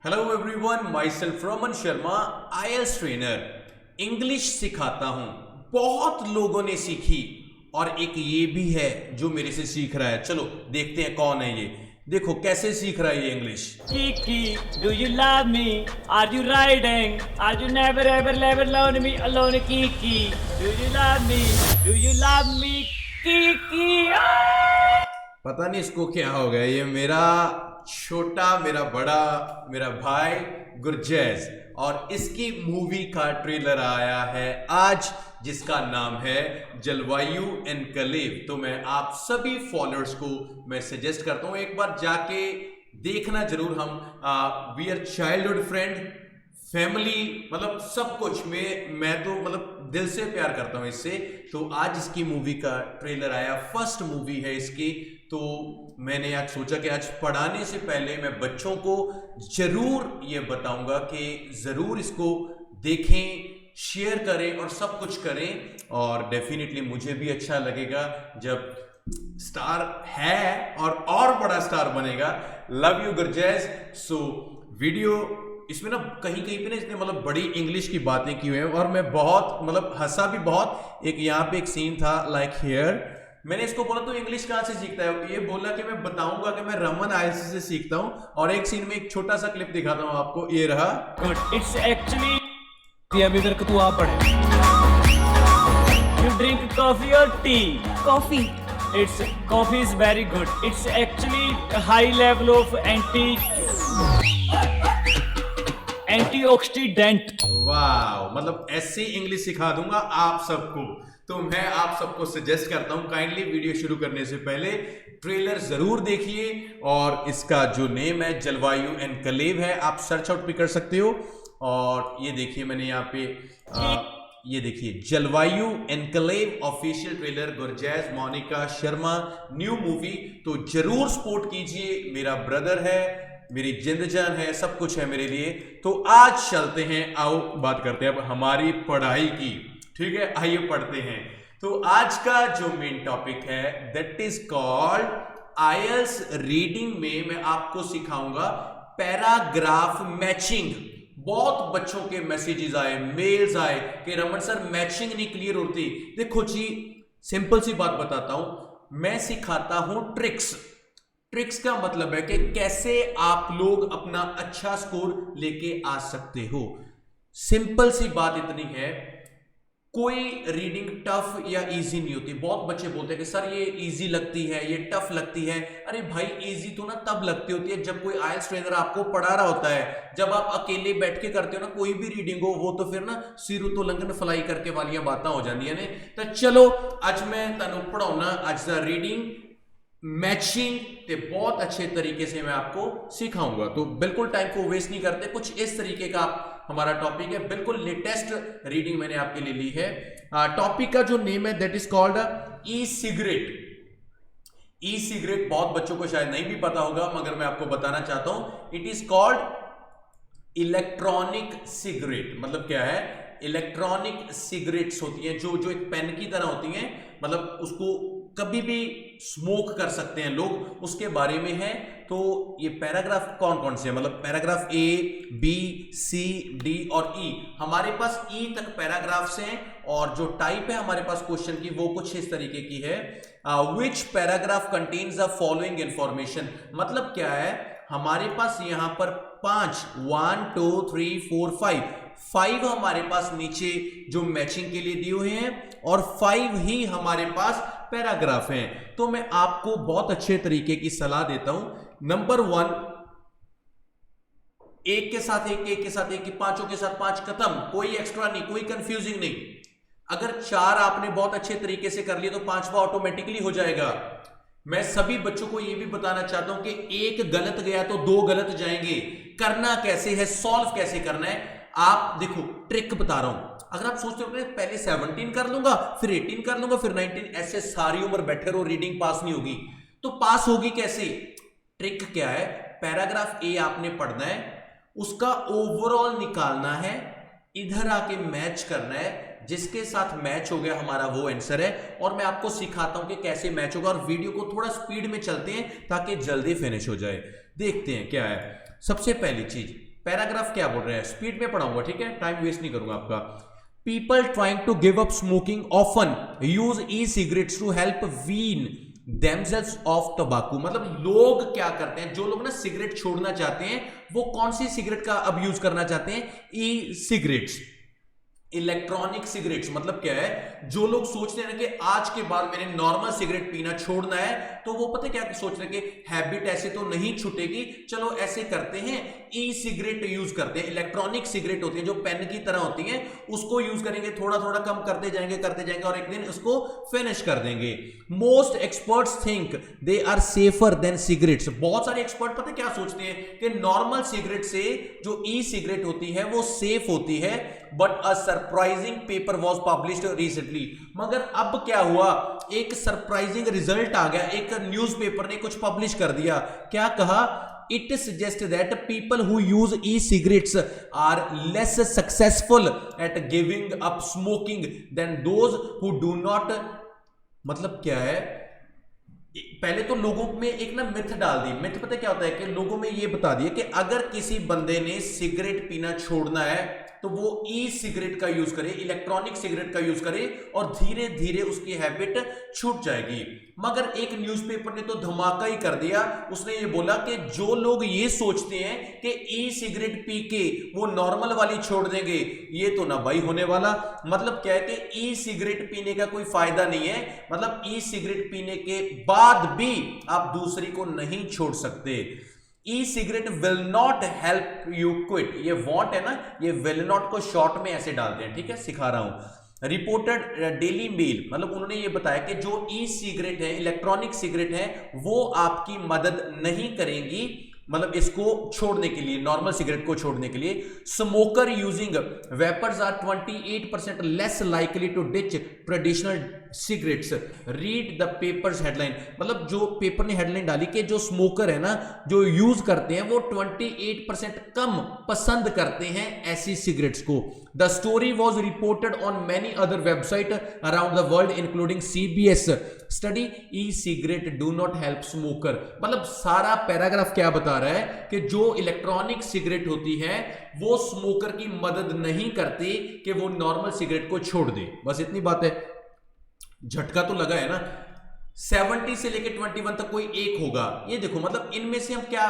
Hello everyone, my self Raman Sharma, IELTS trainer. English सिखाता हूं, बहुत लोगों ने सीखी और एक ये भी है जो मेरे से सीख रहा है। चलो देखते हैं कौन है ये। देखो कैसे सीख रहा है ये English. Kiki, do you love me? Are you riding? Are you never ever love me alone, Kiki? Do you love me? Do you love me, Kiki? पता नहीं इसको क्या हो गया। ये मेरा छोटा, मेरा बड़ा, मेरा भाई गुरजैज, और इसकी मूवी का ट्रेलर आया है आज, जिसका नाम है जलवायु एनकलेव। तो मैं आप सभी फॉलोअर्स को मैं सजेस्ट करता हूं एक बार जाके देखना जरूर। हम we are childhood friend, family, मतलब सब कुछ में मैं तो मतलब दिल से प्यार करता हूं इससे। तो आज इसकी मूवी का ट्रेलर आया, फर्स्ट मूवी है इसकी। तो मैंने आज सोचा कि आज पढ़ाने से पहले मैं बच्चों को जरूर ये बताऊंगा कि जरूर इसको देखें, शेयर करें और सब कुछ करें। और डेफिनेटली मुझे भी अच्छा लगेगा जब स्टार है और बड़ा स्टार बनेगा। Love you Gurjazz. So video इसमें ना कहीं कहीं पे ना इसने मतलब बड़ी इंग्लिश की बातें की हुई हैं और मैं बहुत मतलब हंसा भी बहुत। एक यहाँ पे एक सीन था लाइक हियर, मैंने इसको बोला तो इंग्लिश कहाँ से सीखता है, ये बोला कि मैं बताऊंगा कि मैं रमन आईएलटीएस से सीखता हूँ। और एक सीन में एक छोटा सा क्लिप दिखाता हूँ आपको, ये रहा। Good. It's actually अभी इधर तू आ पड़े। You drink coffee or tea? Coffee. It's coffee is very good. It's actually a high level of antioxidant. वाह, मतलब ऐसे इंग्लिश सिखा दूंगा आप सबको। तो मैं आप सबको सजेस्ट करता हूं काइंडली वीडियो शुरू करने से पहले ट्रेलर जरूर देखिए। और इसका जो नेम है जलवायु एनकलेव है, आप सर्च आउट भी कर सकते हो। और ये देखिए मैंने यहाँ पे ये देखिए Jalwayu Enclave official trailer, Gurjazz Monica Sharma new movie. तो जरूर सपोर्ट कीजिए, मेरा ब्रदर है, मेरी जिंद जान है, सब कुछ है मेरे लिए। तो आज चलते हैं, आओ बात करते हैं अब हमारी पढ़ाई की। ठीक है, आइए पढ़ते हैं। तो आज का जो मेन टॉपिक है that is called IELTS reading में मैं आपको सिखाऊंगा पैराग्राफ मैचिंग। बहुत बच्चों के मैसेजेस आए, मेल्स आए कि रमन सर मैचिंग नहीं क्लियर होती। देखो जी, सिंपल सी बात बताता हूं, मैं सिखाता हूं ट्रिक्स। ट्रिक्स का मतलब है कि कैसे आप लोग अपना अच्छा स्कोर लेके आ सकते हो। सिंपल सी बात इतनी है, कोई रीडिंग टफ या इजी नहीं होती। बहुत बच्चे बोलते हैं कि सर ये इजी लगती है, ये टफ लगती है। अरे भाई, इजी तो ना तब लगती होती है जब कोई आईएलटीएस ट्रेनर आपको पढ़ा रहा होता है। जब आप अकेले बैठ के करते हो ना कोई भी रीडिंग हो, वो तो फिर ना सिर तो लंघन फलाई करके वालियां बातें हो जाती ने। तो चलो आज मैं तुहानू पढ़ाऊना अज दा रीडिंग मैचिंग ते बहुत अच्छे तरीके से मैं आपको सिखाऊंगा। तो बिल्कुल टाइम को वेस्ट नहीं करते, कुछ इस तरीके का हमारा टॉपिक है। बिल्कुल लेटेस्ट रीडिंग मैंने आपके लिए ली है। टॉपिक का जो नेम है that is called e cigarette. E cigarette बहुत बच्चों को शायद नहीं भी पता होगा, मगर मैं आपको बताना चाहता हूं, it is called electronic cigarette. मतलब क्या है, इलेक्ट्रॉनिक सिगरेट्स होती हैं जो एक पेन की तरह होती हैं, मतलब उसको कभी भी स्मोक कर सकते हैं लोग, उसके बारे में है। तो ये पैराग्राफ कौन कौन से हैं, मतलब पैराग्राफ ए, बी, सी, डी और ई। हमारे पास ई तक पैराग्राफ्स हैं और जो टाइप है हमारे पास क्वेश्चन की वो कुछ इस तरीके की है। Which paragraph contains the following information. मतलब क्या है, हमारे पास यहां पर 5 1 2 3 4 5 हमारे पास नीचे जो मैचिंग के लिए दिए हुए हैं और 5 ही हमारे पास पैराग्राफ हैं। तो मैं आपको बहुत अच्छे तरीके की सलाह देता हूं। नंबर 1, एक के साथ एक, एक के साथ एक, पांचों के साथ 5 खत्म, कोई एक्स्ट्रा नहीं, कोई कंफ्यूजिंग नहीं। अगर 4 आपने बहुत अच्छे तरीके से कर लिए तो 5वां ऑटोमेटिकली हो जाएगा। मैं सभी बच्चों को यह भी बताना चाहता हूं कि एक गलत गया तो 2 गलत जाएंगे। करना कैसे है, सॉल्व कैसे करना है, आप देखो ट्रिक बता रहा हूं। अगर आप सोचते हो पहले 17 कर लूंगा, फिर 18 कर लूंगा, फिर 19, ऐसे सारी उम्र बैठे रहो, रीडिंग पास नहीं होगी। तो पास होगी कैसे? ट्रिक क्या है, पैराग्राफ ए आपने पढ़ना है, उसका ओवरऑल निकालना है, इधर आके मैच करना है, जिसके साथ मैच हो गया हमारा वो आंसर है। और मैं आपको सिखाता हूं कि कैसे मैच होगा। और वीडियो को थोड़ा स्पीड में चलते हैं ताकि जल्दी फिनिश हो जाए। देखते हैं क्या है। सबसे पहली चीज, पैराग्राफ क्या बोल रहे हैं, स्पीड में पढ़ाऊंगा, ठीक है, टाइम वेस्ट नहीं करूंगा आपका। People trying to give up smoking often use e cigarettes to help wean themselves off tobacco. मतलब लोग क्या करते हैं, जो लोग ना सिगरेट छोड़ना चाहते हैं वो कौन सी सिगरेट का अब यूज करना चाहते हैं, ई सिगरेट्स, इलेक्ट्रॉनिक सिगरेट्स। मतलब क्या है, जो लोग सोचते हैं ना कि आज के बाद मैंने नॉर्मल सिगरेट पीना छोड़ना है, तो वो पता क्या सोच रहे हैं कि हैबिट ऐसे तो नहीं छूटेगी, चलो ऐसे करते हैं, ई सिगरेट यूज करते हैं। इलेक्ट्रॉनिक सिगरेट होती है जो पेन की तरह होती है, उसको यूज करेंगे, थोड़ा थोड़ा कम करते जाएंगे और एक दिन उसको फिनिश कर देंगे। Most experts think they are safer than cigarettes. बहुत सारे एक्सपर्ट पता क्या सोचते हैं कि नॉर्मल सिगरेट से जो ई सिगरेट होती है वो सेफ होती है, but a surprising paper was published recently. मगर अब क्या हुआ, एक सरप्राइजिंग रिजल्ट आ गया, एक न्यूज़पेपर ने कुछ पब्लिश कर दिया। क्या कहा, it suggest that people who use e cigarettes are less successful at giving up smoking than those who do not. मतलब क्या है, पहले तो लोगों में एक ना मिथ डाल दी। मिथ पता क्या होता है कि लोगों में ये बता दिया कि अगर किसी बंदे ने सिगरेट पीना छोड़ना है तो वो ई सिगरेट का यूज करे, इलेक्ट्रॉनिक सिगरेट का यूज करे और धीरे धीरे उसकी हैबिट छूट जाएगी। मगर एक न्यूज़पेपर ने तो धमाका ही कर दिया, उसने ये बोला कि जो लोग ये सोचते हैं कि ई सिगरेट पी के वो नॉर्मल वाली छोड़ देंगे, ये तो ना भाई होने वाला। मतलब क्या है कि ई सिगरेट पीने का कोई फायदा नहीं है, मतलब ई सिगरेट पीने के बाद भी आप दूसरी को नहीं छोड़ सकते। E cigarette will not help you quit, ये वॉन्ट है ना, ये विल नॉट को शॉर्ट में ऐसे डालते हैं, ठीक है, सिखा रहा हूं। रिपोर्टेड डेली मेल, मतलब उन्होंने ये बताया कि जो ई सिगरेट है, इलेक्ट्रॉनिक सिगरेट है, वो आपकी मदद नहीं करेंगी, मतलब इसको छोड़ने के लिए, नॉर्मल सिगरेट को छोड़ने के लिए। Smoker using vapers are 28% less likely to ditch traditional cigarettes, read the papers headline. मतलब जो पेपर ने हेडलाइन डाली कि जो स्मोकर है ना, जो यूज करते हैं, वो 28% कम पसंद करते हैं ऐसी सिगरेट्स को। The story was reported on many other website around the world including CBS study e cigarette do not help smoker. मतलब सारा पैराग्राफ क्या बता रहा है कि जो इलेक्ट्रॉनिक सिगरेट होती है वो स्मोकर की मदद नहीं करती कि वो नॉर्मल सिगरेट को छोड़ दे। बस इतनी बात है। झटका तो लगा है ना। 70 से लेकर 21 तक कोई एक होगा, ये देखो, मतलब इनमें से हम क्या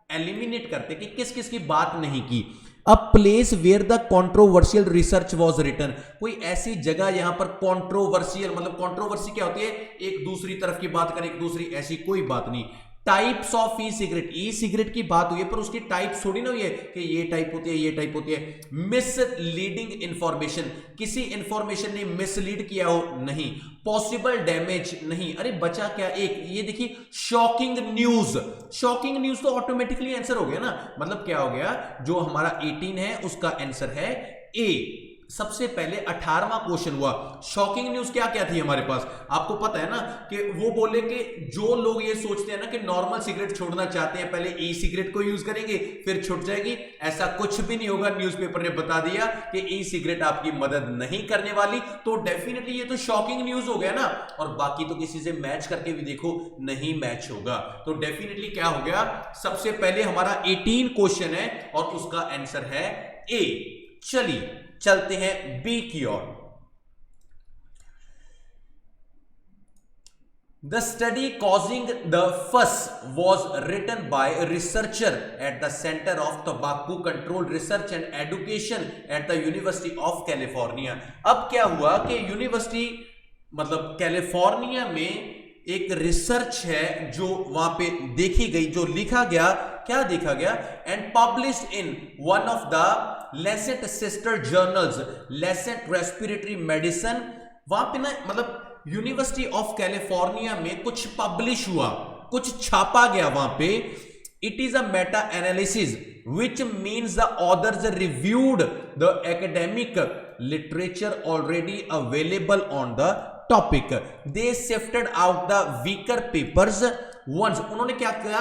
एलिमिनेट करते कि किस किस की बात नहीं की। A place where the controversial research was written, कोई ऐसी जगह यहां पर कॉन्ट्रोवर्शियल, मतलब कॉन्ट्रोवर्सी क्या होती है, एक दूसरी तरफ की बात करें, एक दूसरी, ऐसी कोई बात नहीं। Types of e cigarette, e cigarette की बात हुई है पर उसकी टाइप्स थोड़ी ना हुई है कि ये टाइप होती है, ये टाइप होती है। मिसलीडिंग इंफॉर्मेशन, किसी इंफॉर्मेशन ने मिसलीड किया हो, नहीं। पॉसिबल डैमेज, नहीं। अरे बचा क्या एक, ये देखिए, शॉकिंग न्यूज। शॉकिंग न्यूज तो ऑटोमेटिकली आंसर हो गया ना। मतलब क्या हो गया, जो हमारा 18 है उसका आंसर है ए। सबसे पहले 18वां क्वेश्चन हुआ। शॉकिंग न्यूज क्या क्या थी हमारे पास, आपको पता है ना, कि वो बोले कि जो लोग ये सोचते हैं ना कि नॉर्मल सिगरेट छोड़ना चाहते हैं, पहले ई सिगरेट को यूज करेंगे फिर छूट जाएगी, ऐसा कुछ भी नहीं होगा। न्यूज़पेपर ने बता दिया कि ई सिगरेट आपकी मदद नहीं करने वाली, तो डेफिनेटली ये तो शॉकिंग न्यूज हो गया ना। और बाकी तो किसी से मैच करके भी देखो, नहीं मैच होगा, तो डेफिनेटली क्या हो गया, सबसे पहले हमारा 18 क्वेश्चन है और उसका आंसर है ए। चलिए चलते हैं बी की ओर। The study causing the fuss was written by a researcher at the Center of Tobacco Control Research and Education at the University of California। अब क्या हुआ कि यूनिवर्सिटी, मतलब कैलिफोर्निया में एक रिसर्च है जो वहां पे देखी गई, जो लिखा गया, क्या देखा गया, and published in one of the Lancet sister journals, Lancet respiratory medicine. वहां पे ना, मतलब यूनिवर्सिटी ऑफ कैलिफोर्निया में कुछ पब्लिश हुआ, कुछ छापा गया वहां पे। It is a Meta analysis which means the authors reviewed the academic literature already available on the topic. They sifted out the weaker papers ones, उन्होंने क्या किया,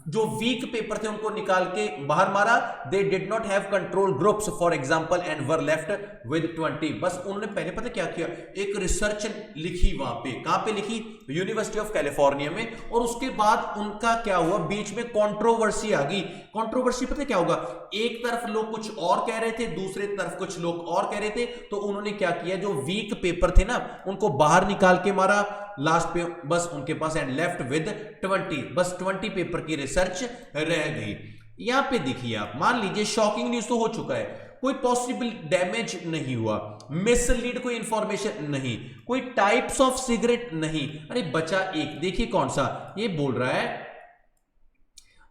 जो वीक पेपर थे उनको निकाल के बाहर मारा। They did not have control groups for example and were left with 20। बस उन्होंने पहले पता क्या किया, एक रिसर्च लिखी वहां पे, कहां पे लिखी, यूनिवर्सिटी ऑफ कैलिफोर्निया में, और उसके बाद उनका क्या हुआ, बीच में कंट्रोवर्सी आ गई। कंट्रोवर्सी पता क्या होगा, एक तरफ लोग कुछ और कह रहे थे, दूसरे तरफ कुछ लोग और कह रहे थे, तो उन्होंने क्या किया, जो वीक पेपर थे ना उनको बाहर निकाल के मारा लास्ट पे, बस उनके पास एंड लेफ्ट विद 20, बस 20 पेपर की रिसर्च रह गई। यहां पे देखिए आप, मान लीजिए शॉकिंग न्यूज तो हो चुका है, कोई पॉसिबल डैमेज नहीं हुआ, मिसलीड कोई इंफॉर्मेशन नहीं, कोई टाइप्स ऑफ सिगरेट नहीं। अरे बचा एक, देखिए कौन सा, ये बोल रहा है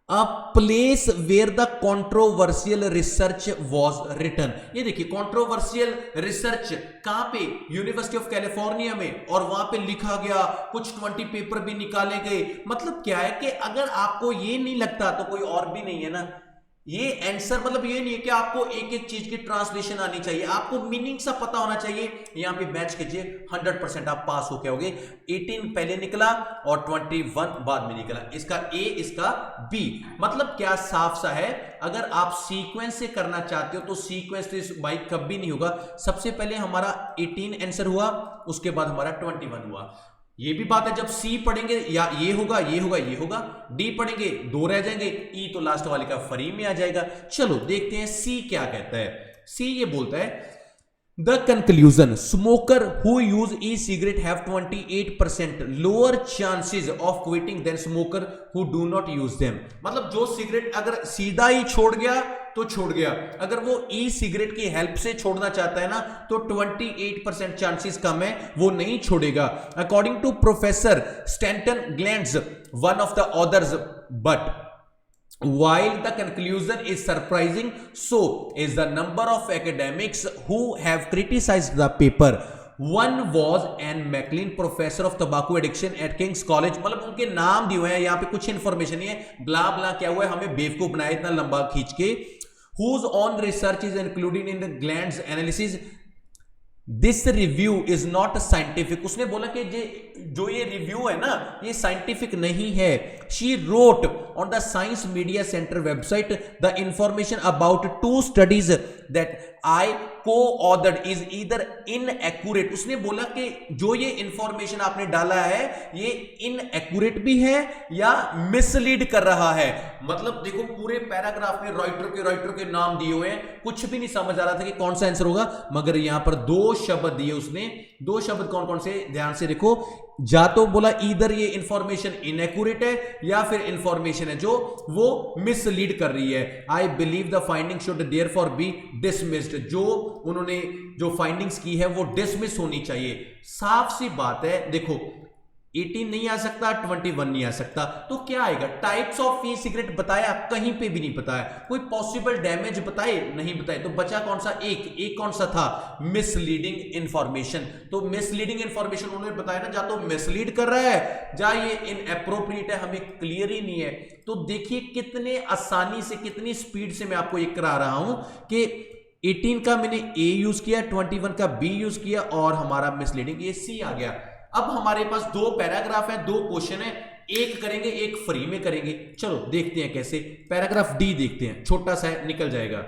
a place where the controversial research was written. ये देखिए कंट्रोवर्शियल रिसर्च कहां पे, यूनिवर्सिटी ऑफ कैलिफोर्निया में, और वहां पे लिखा गया, कुछ 20 पेपर भी निकाले गए। मतलब क्या है कि अगर आपको ये नहीं लगता तो कोई और भी नहीं है ना। ये आंसर मतलब ये नहीं है कि आपको एक एक चीज की ट्रांसलेशन आनी चाहिए, आपको मीनिंग सा पता होना चाहिए। यहां पे मैच कीजिए, 100% आप पास होके होगे। 18 पहले निकला और 21 बाद में निकला, इसका ए इसका बी। मतलब क्या साफ सा है, अगर आप सीक्वेंस से करना चाहते हो तो सीक्वेंस तो भाई कभी नहीं होगा। सबसे पहले हमारा 18 आंसर हुआ, उसके बाद हमारा 21 हुआ। ये भी बात है, जब सी पढ़ेंगे या ये होगा ये होगा ये होगा, डी पढ़ेंगे 2 रह जाएंगे, ई तो लास्ट वाले का फ्री में आ जाएगा। चलो देखते हैं सी क्या कहता है। सी ये बोलता है the conclusion, smoker who use e cigarette have 28% lower chances of quitting than smoker who do not use them. मतलब जो सिगरेट अगर सीधा ही छोड़ गया तो छोड़ गया, अगर वो ई सिगरेट की हेल्प से छोड़ना चाहता है ना तो 28% चांसेस कम है, वो नहीं छोड़ेगा। According to professor Stanton Glantz one of the authors, but while the conclusion is surprising, so is the number of academics who have criticized the paper. One was Anne McLean, professor of tobacco addiction at King's College। मतलब उनके नाम दिए हुए हैं यहाँ पे, कुछ information नहीं है, ब्ला ब्ला क्या हुआ है, हमें बेवकूफ बनाया इतना लंबा खींच के। Whose own research is included in the Gland's analysis, this review is not scientific. उसने बोला कि जो ये रिव्यू है ना ये साइंटिफिक नहीं है। She wrote on the science media centre website the information about 2 studies that I को ऑथर्ड इज ईदर इनएक्यूरेट। उसने बोला कि जो ये इंफॉर्मेशन आपने डाला है ये इनएक्यूरेट भी है या मिसलीड कर रहा है। मतलब देखो पूरे पैराग्राफ में राइटर के नाम दिए हुए हैं, कुछ भी नहीं समझ आ रहा था कि कौन सा आंसर होगा, मगर यहां पर 2 शब्द दिए उसने। 2 शब्द कौन कौन से, ध्यान से देखो, जा तो बोला इधर ये इंफॉर्मेशन इनएक्यूरेट है या फिर इंफॉर्मेशन है जो वो मिसलीड कर रही है। I believe the finding should therefore B dismissed. जो उन्होंने जो फाइंडिंग्स की है वो डिसमिस होनी चाहिए। साफ सी बात है, देखो 18 नहीं आ सकता, 21 नहीं आ सकता, तो क्या आएगा? टाइप्स ऑफ ई सिगरेट बताया, कहीं पे भी नहीं बताया। कोई पॉसिबल डैमेज बताए, नहीं बताए। तो बचा कौन सा? एक कौन सा था? Misleading information. तो मिसलीडिंग इंफॉर्मेशन उन्होंने बताया ना, जा तो मिसलीड कर रहा है, जा ये इनएप्रोप्रिएट है, हमें क्लियर ही नहीं है। तो देखिए कितने आसानी से, कितनी स्पीड से मैं आपको ये करा रहा हूं कि 18 का मैंने ए यूज किया, 21 का बी यूज किया और हमारा मिसलीडिंग ये सी आ गया। अब हमारे पास 2 पैराग्राफ है, 2 क्वेश्चन है, एक करेंगे एक फ्री में करेंगे। चलो देखते हैं कैसे। पैराग्राफ डी देखते हैं, छोटा सा निकल जाएगा।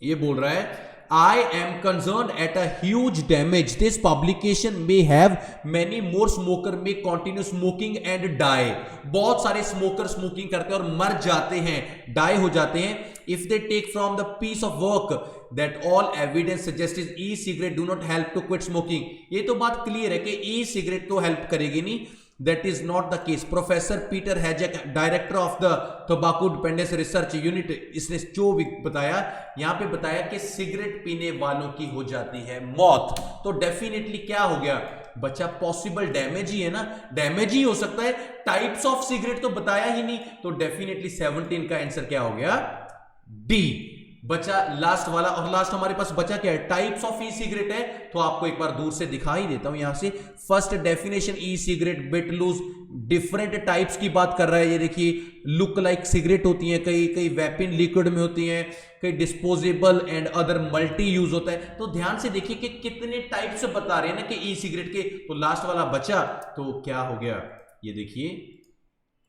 ये बोल रहा है I am concerned at a huge damage this publication may have many more smoker may continue smoking and die। बहुत सारे स्मोकर स्मोकिंग करते हैं और मर जाते हैं, डाई हो जाते हैं। if they take from the piece of work that all evidence suggests e-cigarette do not help to quit smoking। ये तो बात क्लियर है कि e-cigarette तो हेल्प करेगी नहीं। That is not the case। Professor Peter Hajek, director of the tobacco dependence research unit, इसने जो भी बताया यहां पे बताया कि सिगरेट पीने वालों की हो जाती है मौत। तो डेफिनेटली क्या हो गया बच्चा? पॉसिबल डैमेज ही है ना, डैमेज ही हो सकता है। टाइप्स ऑफ सिगरेट तो बताया ही नहीं, तो डेफिनेटली 17 का आंसर क्या हो गया? डी बचा लास्ट वाला। और लास्ट हमारे पास बचा क्या है? टाइप्स ऑफ ई सिगरेट है, तो आपको एक बार दूर से दिखा ही देता हूं यहां से। First definition e cigarette bit loose, different types की बात कर रहा है। ये देखिए लुक लाइक सिगरेट होती हैं, कई वेपिन लिक्विड में होती हैं, कई disposable and other multi use होता है। तो ध्यान से देखिए कि कितने टाइप्स बता रहे हैं ना कि ई सिगरेट के। तो लास्ट वाला बचा, तो क्या हो गया? ये देखिए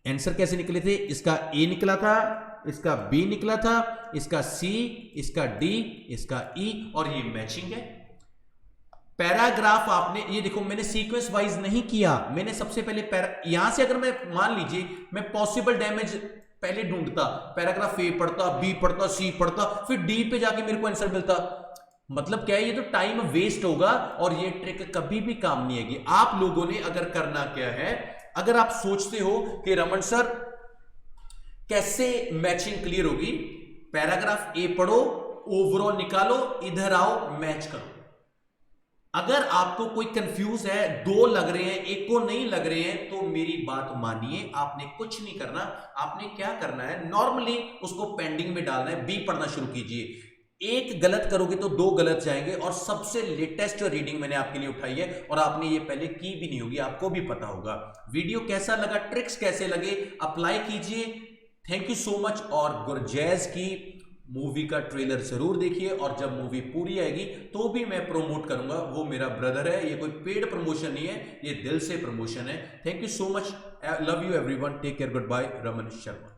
आंसर कैसे निकले थे? इसका ए निकला था, इसका बी निकला था, इसका सी, इसका डी, इसका ई, और ये मैचिंग है। पैराग्राफ आपने ये देखो, मैंने सीक्वेंस वाइज नहीं किया, मैंने सबसे पहले यहां से अगर मैं मान लीजिए मैं पॉसिबल डैमेज पहले ढूंढता, पैराग्राफ ए पढ़ता, बी पढ़ता, सी पढ़ता, फिर डी पे जाके मेरे को आंसर मिलता, मतलब क्या है, ये तो टाइम वेस्ट होगा और ये ट्रिक कभी भी काम नहीं आएगी। आप लोगों ने अगर करना क्या है, अगर आप सोचते हो कि रमन सर कैसे मैचिंग क्लियर होगी, पैराग्राफ ए पढ़ो, ओवरऑल निकालो, इधर आओ, मैच करो। अगर आपको कोई कंफ्यूज है, दो लग रहे हैं, एक को नहीं लग रहे हैं, तो मेरी बात मानिए, आपने कुछ नहीं करना। आपने क्या करना है, नॉर्मली उसको पेंडिंग में डालना है, बी पढ़ना शुरू कीजिए। एक गलत करोगे तो दो गलत जाएंगे, और सबसे लेटेस्ट रीडिंग मैंने आपके लिए उठाई है और आपने ये पहले की भी नहीं होगी, आपको भी पता होगा। वीडियो कैसा लगा, ट्रिक्स कैसे लगे, अप्लाई कीजिए। Thank you so much. और गुरजैज की मूवी का ट्रेलर जरूर देखिए, और जब मूवी पूरी आएगी तो भी मैं प्रोमोट करूंगा। वो मेरा ब्रदर है, ये कोई पेड प्रमोशन नहीं है, ये दिल से प्रमोशन है। Thank you so much, love you everyone, take care, good bye. Raman Sharma.